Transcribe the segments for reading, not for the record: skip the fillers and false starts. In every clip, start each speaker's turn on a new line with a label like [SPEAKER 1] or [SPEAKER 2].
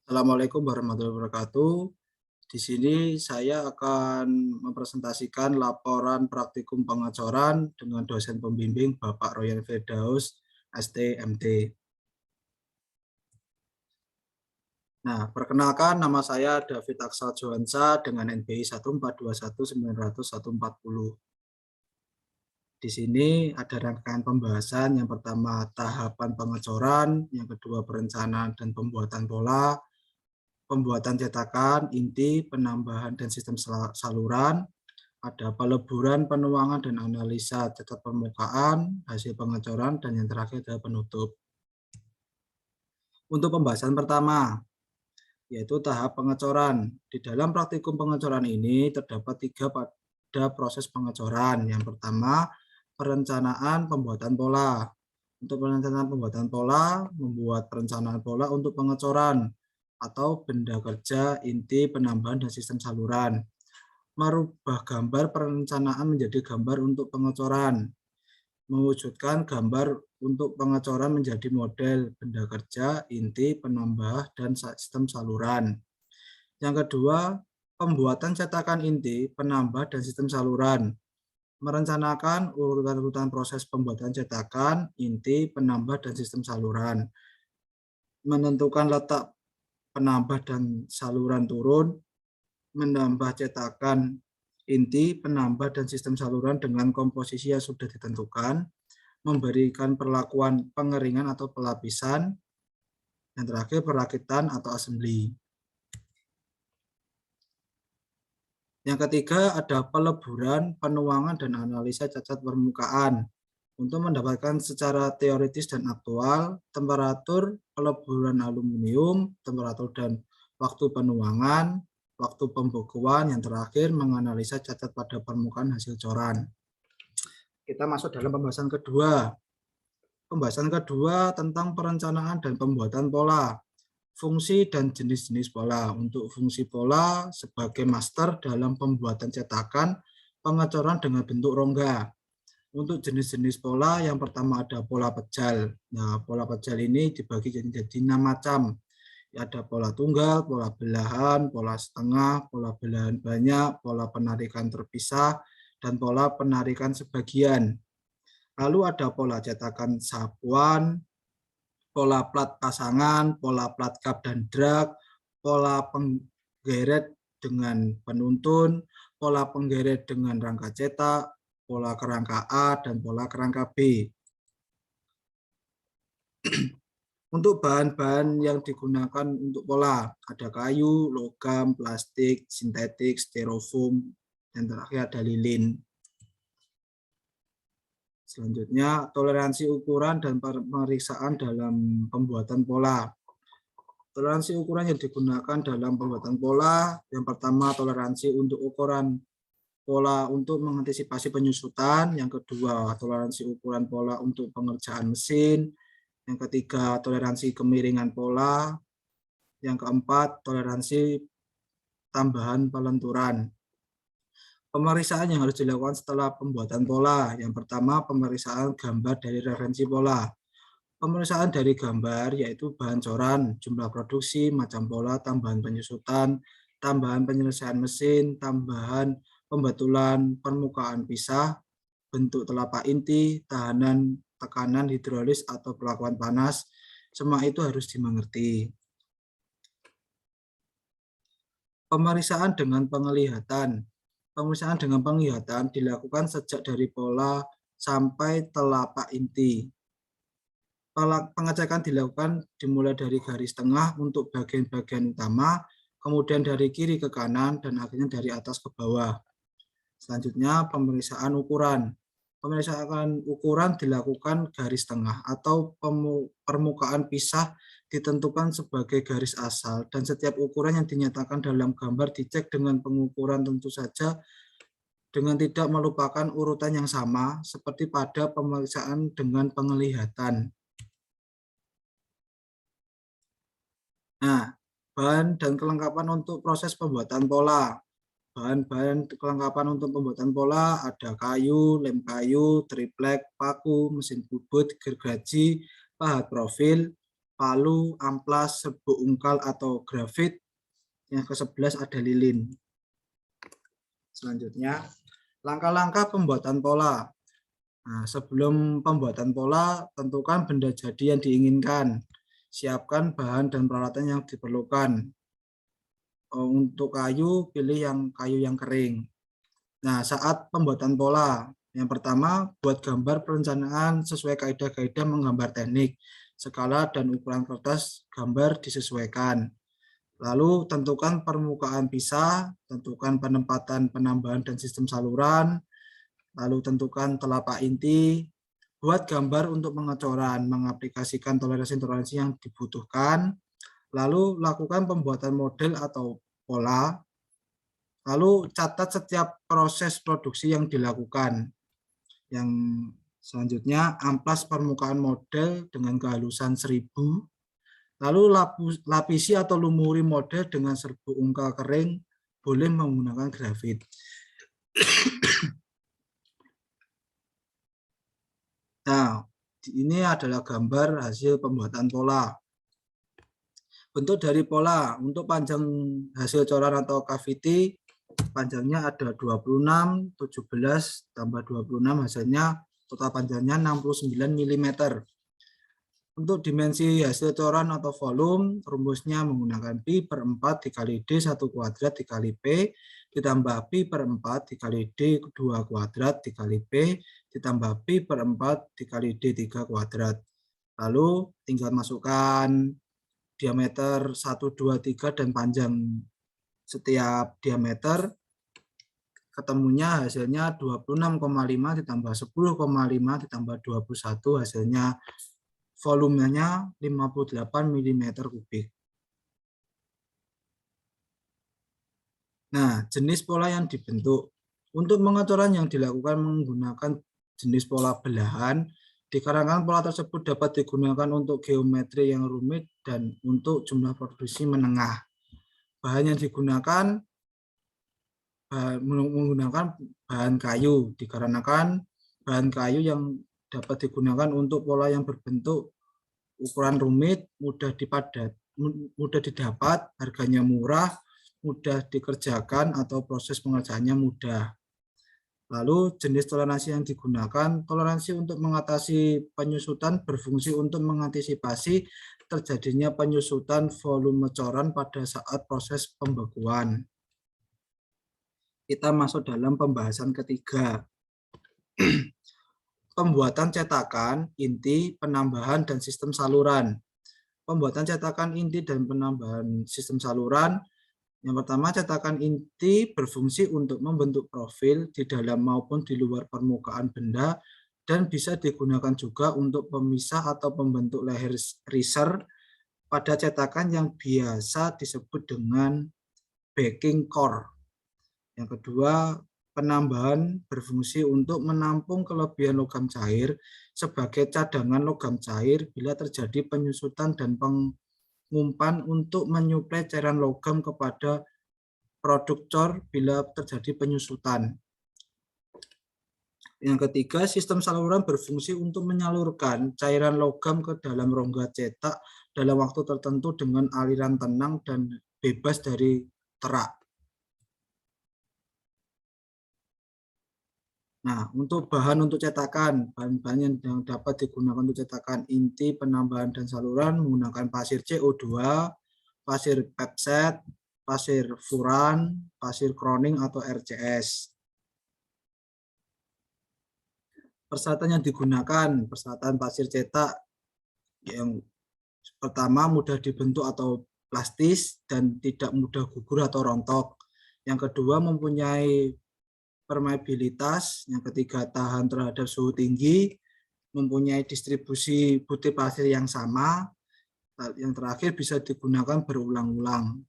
[SPEAKER 1] Assalamualaikum warahmatullahi wabarakatuh. Di sini saya akan mempresentasikan laporan praktikum pengacoran dengan dosen pembimbing Bapak Royan Firdaus, ST.MT. Nah, perkenalkan nama saya David Aksal Johansa dengan NBI 1421900-140. Di sini ada rangkaian pembahasan. Yang pertama tahapan pengacoran, yang kedua perencanaan dan pembuatan pola, pembuatan cetakan, inti, penambahan dan sistem saluran, ada peleburan, penuangan, dan analisa cacat permukaan, hasil pengacoran, dan yang terakhir adalah penutup. Untuk pembahasan pertama, yaitu tahap pengacoran. Di dalam praktikum pengacoran ini terdapat 3 pada proses pengacoran. Yang pertama, perencanaan pembuatan pola. Untuk perencanaan pembuatan pola, membuat perencanaan pola untuk pengacoran atau benda kerja, inti, penambahan, dan sistem saluran. Merubah gambar perencanaan menjadi gambar untuk pengacoran. Mewujudkan gambar untuk pengacoran menjadi model benda kerja, inti, penambah, dan sistem saluran. Yang kedua, pembuatan cetakan inti, penambah, dan sistem saluran. Merencanakan urutan-urutan proses pembuatan cetakan, inti, penambah, dan sistem saluran. Menentukan letak penambah dan saluran turun, menambah cetakan inti, penambah, dan sistem saluran dengan komposisi yang sudah ditentukan, memberikan perlakuan pengeringan atau pelapisan, yang terakhir perakitan atau assembly. Yang ketiga ada peleburan, penuangan, dan analisa cacat permukaan. Untuk mendapatkan secara teoritis dan aktual, temperatur peleburan aluminium, temperatur dan waktu penuangan, waktu pembekuan, yang terakhir menganalisa cacat pada permukaan hasil coran. Kita masuk dalam pembahasan kedua. Pembahasan kedua tentang perencanaan dan pembuatan pola. Fungsi dan jenis-jenis pola. Untuk fungsi pola sebagai master dalam pembuatan cetakan pengacoran dengan bentuk rongga. Untuk jenis-jenis pola, yang pertama ada pola pejal. Nah, pola pejal ini dibagi jadi 6 macam. Ada pola tunggal, pola belahan, pola setengah, pola belahan banyak, pola penarikan terpisah, dan pola penarikan sebagian. Lalu ada pola cetakan sapuan, pola plat pasangan, pola plat kap dan drag, pola penggeret dengan penuntun, pola penggeret dengan rangka cetak, pola kerangka A, dan pola kerangka B. Untuk bahan-bahan yang digunakan untuk pola, ada kayu, logam, plastik, sintetik, styrofoam, dan terakhir ada lilin. Selanjutnya, toleransi ukuran dan pemeriksaan dalam pembuatan pola. Toleransi ukuran yang digunakan dalam pembuatan pola, yang pertama toleransi untuk ukuran pola untuk mengantisipasi penyusutan, yang kedua toleransi ukuran pola untuk pengerjaan mesin, yang ketiga toleransi kemiringan pola, yang keempat toleransi tambahan pelenturan. Pemeriksaan yang harus dilakukan setelah pembuatan pola. Yang pertama, pemeriksaan gambar dari referensi pola. Pemeriksaan dari gambar yaitu bahan coran, jumlah produksi, macam pola, tambahan penyusutan, tambahan penyelesaian mesin, tambahan pembetulan permukaan pisah, bentuk telapak inti, tahanan tekanan hidrolis atau perlakuan panas. Semua itu harus dimengerti. Pemeriksaan dengan penglihatan. Pemeriksaan dengan penglihatan dilakukan sejak dari pola sampai telapak inti. Pengecekan dilakukan dimulai dari garis tengah untuk bagian-bagian utama, kemudian dari kiri ke kanan, dan akhirnya dari atas ke bawah. Selanjutnya pemeriksaan ukuran. Pemeriksaan ukuran dilakukan garis tengah atau permukaan pisah ditentukan sebagai garis asal, dan setiap ukuran yang dinyatakan dalam gambar dicek dengan pengukuran tentu saja dengan tidak melupakan urutan yang sama seperti pada pemeriksaan dengan penglihatan. Nah, bahan dan kelengkapan untuk proses pembuatan pola. Bahan-bahan kelengkapan untuk pembuatan pola ada kayu, lem kayu, triplek, paku, mesin bubut, gergaji, pahat profil, palu, amplas, serbuk ungkal atau grafit. Yang ke-11 ada lilin. Selanjutnya, langkah-langkah pembuatan pola. Nah, sebelum pembuatan pola, tentukan benda jadi yang diinginkan. Siapkan bahan dan peralatan yang diperlukan. Untuk kayu, pilih kayu yang kering. Nah, saat pembuatan pola, yang pertama, buat gambar perencanaan sesuai kaidah-kaidah menggambar teknik. Skala dan ukuran kertas gambar disesuaikan. Lalu tentukan permukaan pisah, tentukan penempatan, penambahan, dan sistem saluran. Lalu tentukan telapak inti. Buat gambar untuk pengecoran, mengaplikasikan toleransi-toleransi yang dibutuhkan. Lalu lakukan pembuatan model atau pola. Lalu catat setiap proses produksi yang dilakukan. Yang selanjutnya, amplas permukaan model dengan kehalusan 1000. Lalu lapisi atau lumuri model dengan serbuk ungkal kering, boleh menggunakan grafit. Nah, ini adalah gambar hasil pembuatan pola. Bentuk dari pola, untuk panjang hasil coran atau cavity, panjangnya ada 26, 17, tambah 26, hasilnya total panjangnya 69 mm. Untuk dimensi hasil coran atau volume, rumusnya menggunakan pi per 4 dikali D 1 kuadrat dikali P, ditambah pi per 4 dikali D 2 kuadrat dikali P, ditambah pi per 4 dikali D 3 kuadrat. Lalu tinggal masukkan diameter 1, 2, 3 dan panjang setiap diameter. Ketemunya hasilnya 26,5 ditambah 10,5 ditambah 21, hasilnya volumenya 58 mm kubik. Nah, jenis pola yang dibentuk. Untuk pengecoran yang dilakukan menggunakan jenis pola belahan, dikarenakan pola tersebut dapat digunakan untuk geometri yang rumit dan untuk jumlah produksi menengah. Bahan yang digunakan menggunakan bahan kayu, dikarenakan bahan kayu yang dapat digunakan untuk pola yang berbentuk ukuran rumit, mudah didapat, harganya murah, mudah dikerjakan atau proses pengerjaannya mudah. Lalu jenis toleransi yang digunakan, toleransi untuk mengatasi penyusutan berfungsi untuk mengantisipasi terjadinya penyusutan volume coran pada saat proses pembekuan. Kita masuk dalam pembahasan ketiga. Pembuatan cetakan, inti, penambahan, dan sistem saluran. Pembuatan cetakan inti dan penambahan sistem saluran. Yang pertama, cetakan inti berfungsi untuk membentuk profil di dalam maupun di luar permukaan benda dan bisa digunakan juga untuk pemisah atau pembentuk leher riser pada cetakan yang biasa disebut dengan backing core. Yang kedua, penambahan berfungsi untuk menampung kelebihan logam cair sebagai cadangan logam cair bila terjadi penyusutan dan pengumpan untuk menyuplai cairan logam kepada produk cor bila terjadi penyusutan. Yang ketiga, sistem saluran berfungsi untuk menyalurkan cairan logam ke dalam rongga cetak dalam waktu tertentu dengan aliran tenang dan bebas dari terak. Nah, untuk bahan untuk cetakan, bahan-bahan yang dapat digunakan untuk cetakan inti, penambahan, dan saluran menggunakan pasir CO2, pasir pepset, pasir furan, pasir kroning atau RCS. Persyaratan yang digunakan, persyaratan pasir cetak yang pertama mudah dibentuk atau plastis dan tidak mudah gugur atau rontok. Yang kedua mempunyai permeabilitas, yang ketiga tahan terhadap suhu tinggi, mempunyai distribusi butir pasir yang sama, yang terakhir bisa digunakan berulang-ulang.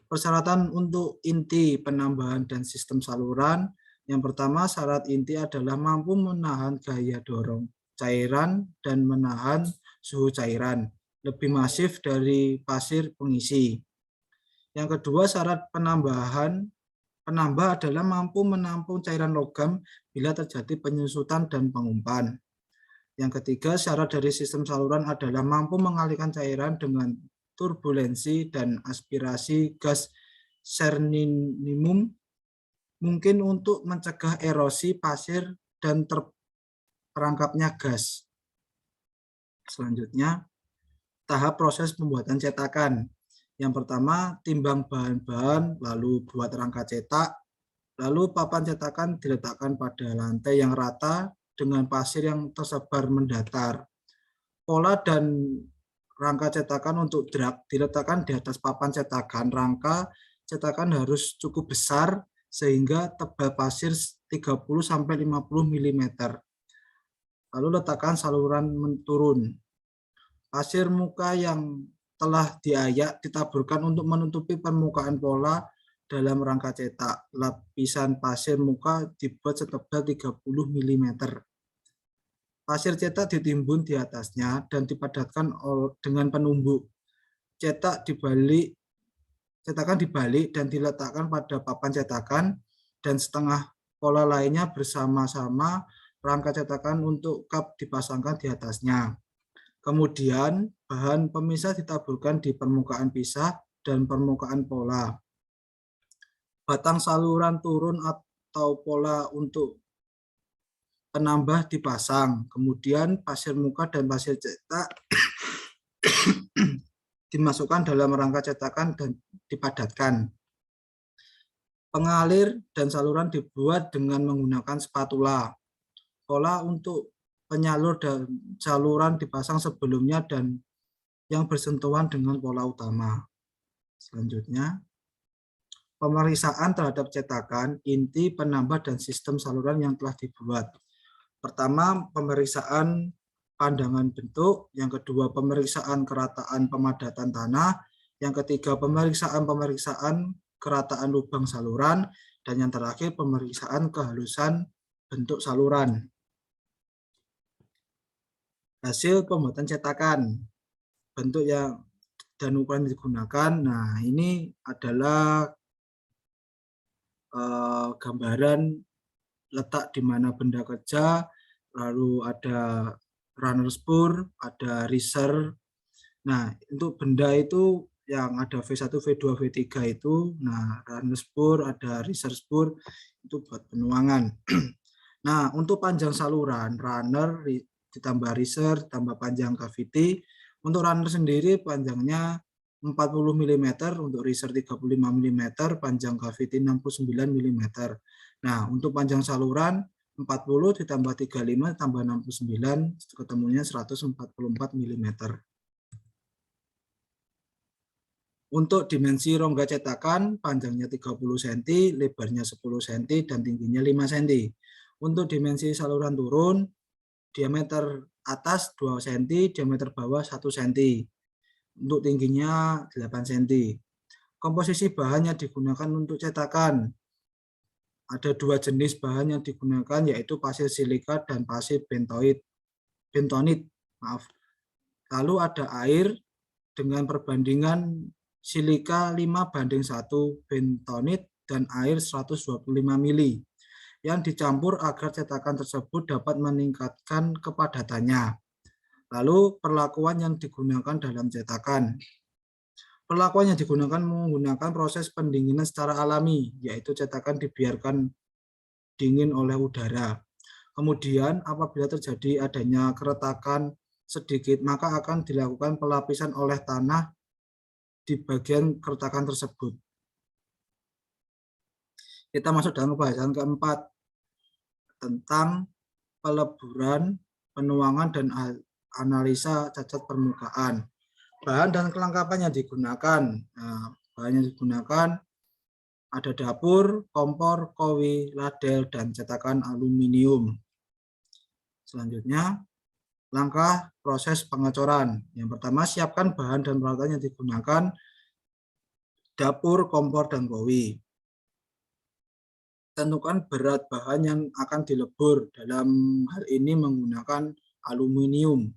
[SPEAKER 1] Persyaratan untuk inti, penambahan, dan sistem saluran, yang pertama syarat inti adalah mampu menahan gaya dorong cairan dan menahan suhu cairan, lebih masif dari pasir pengisi. Yang kedua syarat penambah adalah mampu menampung cairan logam bila terjadi penyusutan dan pengumpan. Yang ketiga, syarat dari sistem saluran adalah mampu mengalirkan cairan dengan turbulensi dan aspirasi gas serninimum mungkin untuk mencegah erosi pasir dan terperangkapnya gas. Selanjutnya, tahap proses pembuatan cetakan. Yang pertama, timbang bahan-bahan, lalu buat rangka cetak, lalu papan cetakan diletakkan pada lantai yang rata dengan pasir yang tersebar mendatar. Pola dan rangka cetakan untuk drag diletakkan di atas papan cetakan. Rangka cetakan harus cukup besar sehingga tebal pasir 30-50 mm. Lalu letakkan saluran menurun. Pasir muka yang telah diayak ditaburkan untuk menutupi permukaan pola dalam rangka cetak. Lapisan pasir muka dibuat setebal 30 mm. Pasir cetak ditimbun di atasnya dan dipadatkan dengan penumbuk. Cetakan dibalik dan diletakkan pada papan cetakan dan setengah pola lainnya bersama-sama rangka cetakan untuk kap dipasangkan di atasnya. Kemudian bahan pemisah ditaburkan di permukaan pisah dan permukaan pola. Batang saluran turun atau pola untuk penambah dipasang. Kemudian pasir muka dan pasir cetak dimasukkan dalam rangka cetakan dan dipadatkan. Pengalir dan saluran dibuat dengan menggunakan spatula. Pola untuk penyalur dan saluran dipasang sebelumnya dan yang bersentuhan dengan pola utama. Selanjutnya, pemeriksaan terhadap cetakan, inti, penambah, dan sistem saluran yang telah dibuat. Pertama, pemeriksaan pandangan bentuk. Yang kedua, pemeriksaan kerataan pemadatan tanah. Yang ketiga, pemeriksaan kerataan lubang saluran. Dan yang terakhir, pemeriksaan kehalusan bentuk saluran. Hasil pembuatan cetakan, bentuk yang dan ukuran digunakan. Nah, ini adalah gambaran letak di mana benda kerja, lalu ada runner spur, ada riser. Nah, untuk benda itu yang ada V1, V2, V3 itu, nah runner spur, ada riser spur, itu buat penuangan. Nah, untuk panjang saluran, runner ditambah riser, ditambah panjang cavity. Untuk runner sendiri panjangnya 40 mm, untuk riser 35 mm, panjang cavity 69 mm. Nah, untuk panjang saluran 40 ditambah 35 tambah 69, ketemunya 144 mm. Untuk dimensi rongga cetakan, panjangnya 30 cm, lebarnya 10 cm, dan tingginya 5 cm. Untuk dimensi saluran turun, diameter atas 2 cm, diameter bawah 1 cm. Untuk tingginya 8 cm. Komposisi bahan yang digunakan untuk cetakan. Ada dua jenis bahan yang digunakan, yaitu pasir silika dan pasir bentonit. Lalu ada air dengan perbandingan silika 5:1, bentonit dan air 125 ml yang dicampur agar cetakan tersebut dapat meningkatkan kepadatannya. Lalu perlakuan yang digunakan dalam cetakan. Perlakuan yang digunakan menggunakan proses pendinginan secara alami, yaitu cetakan dibiarkan dingin oleh udara. Kemudian apabila terjadi adanya keretakan sedikit, maka akan dilakukan pelapisan oleh tanah di bagian keretakan tersebut. Kita masuk dalam pembahasan keempat tentang peleburan, penuangan, dan analisa cacat permukaan. Bahan dan kelengkapan yang digunakan. Nah, bahan yang digunakan ada dapur, kompor, kowi, ladel, dan cetakan aluminium. Selanjutnya, langkah proses pengecoran. Yang pertama, siapkan bahan dan peralatan yang digunakan, dapur, kompor, dan kowi. Tentukan berat bahan yang akan dilebur, dalam hal ini menggunakan aluminium.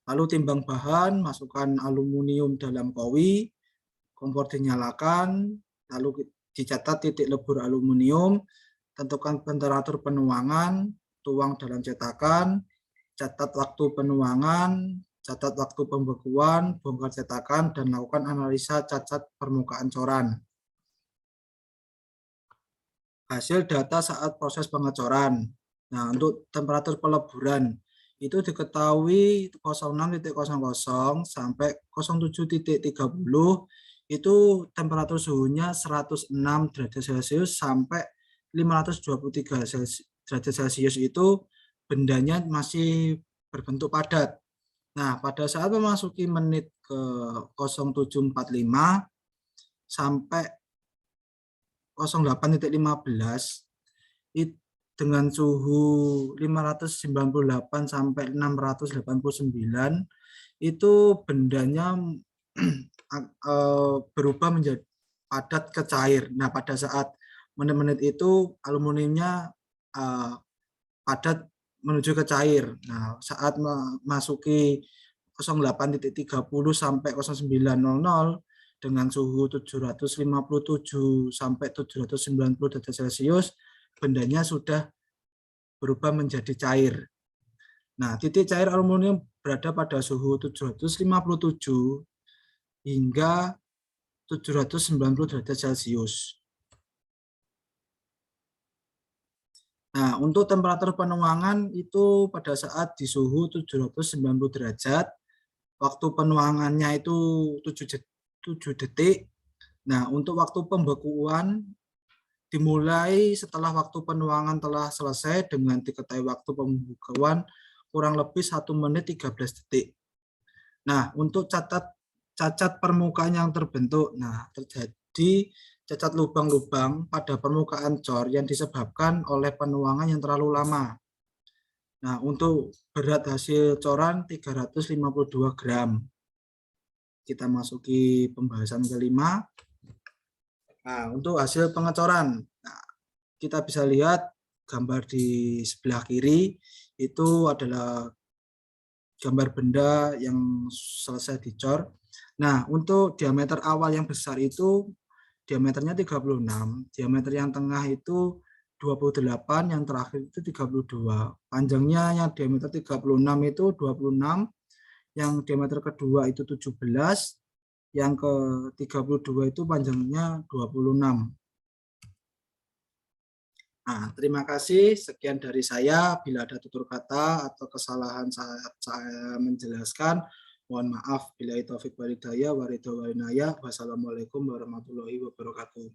[SPEAKER 1] Lalu timbang bahan, masukkan aluminium dalam kowi, kompor dinyalakan, lalu dicatat titik lebur aluminium, tentukan temperatur penuangan, tuang dalam cetakan, catat waktu penuangan, catat waktu pembekuan, bongkar cetakan, dan lakukan analisa cacat permukaan coran. Hasil data saat proses pengecoran. Nah, untuk temperatur peleburan itu diketahui 06.00 sampai 07.30 itu temperatur suhunya 106 derajat Celcius sampai 523 derajat Celcius itu bendanya masih berbentuk padat. Nah, pada saat memasuki menit ke 07.45 sampai 08.15 dengan suhu 598 sampai 689 itu bendanya berubah menjadi padat ke cair. Nah, pada saat menit-menit itu aluminiumnya padat menuju ke cair. Nah, saat memasuki 08.30 sampai 09.00 dengan suhu 757 sampai 790 derajat Celcius, bendanya sudah berubah menjadi cair. Nah, titik cair aluminium berada pada suhu 757 hingga 790 derajat Celcius. Nah, untuk temperatur penuangan itu pada saat di suhu 790 derajat, waktu penuangannya itu 7 detik. Nah, untuk waktu pembekuan dimulai setelah waktu penuangan telah selesai dengan diketahui waktu pembekuan kurang lebih 1 menit 13 detik. Nah, untuk cacat permukaan yang terbentuk, nah terjadi cacat lubang-lubang pada permukaan cor yang disebabkan oleh penuangan yang terlalu lama. Nah, untuk berat hasil coran 352 gram. Kita masuki pembahasan kelima. Nah, untuk hasil pengecoran, nah, kita bisa lihat gambar di sebelah kiri itu adalah gambar benda yang selesai dicor. Nah, untuk diameter awal yang besar itu diameternya 36, diameter yang tengah itu 28, yang terakhir itu 32. Panjangnya yang diameter 36 itu 26, yang diameter kedua itu 17, yang ke-32 itu panjangnya 26. Nah, terima kasih. Sekian dari saya. Bila ada tutur kata atau kesalahan saat saya menjelaskan, mohon maaf. Bila itu taufik walhidayah, waridho walinaya. Wassalamualaikum warahmatullahi wabarakatuh.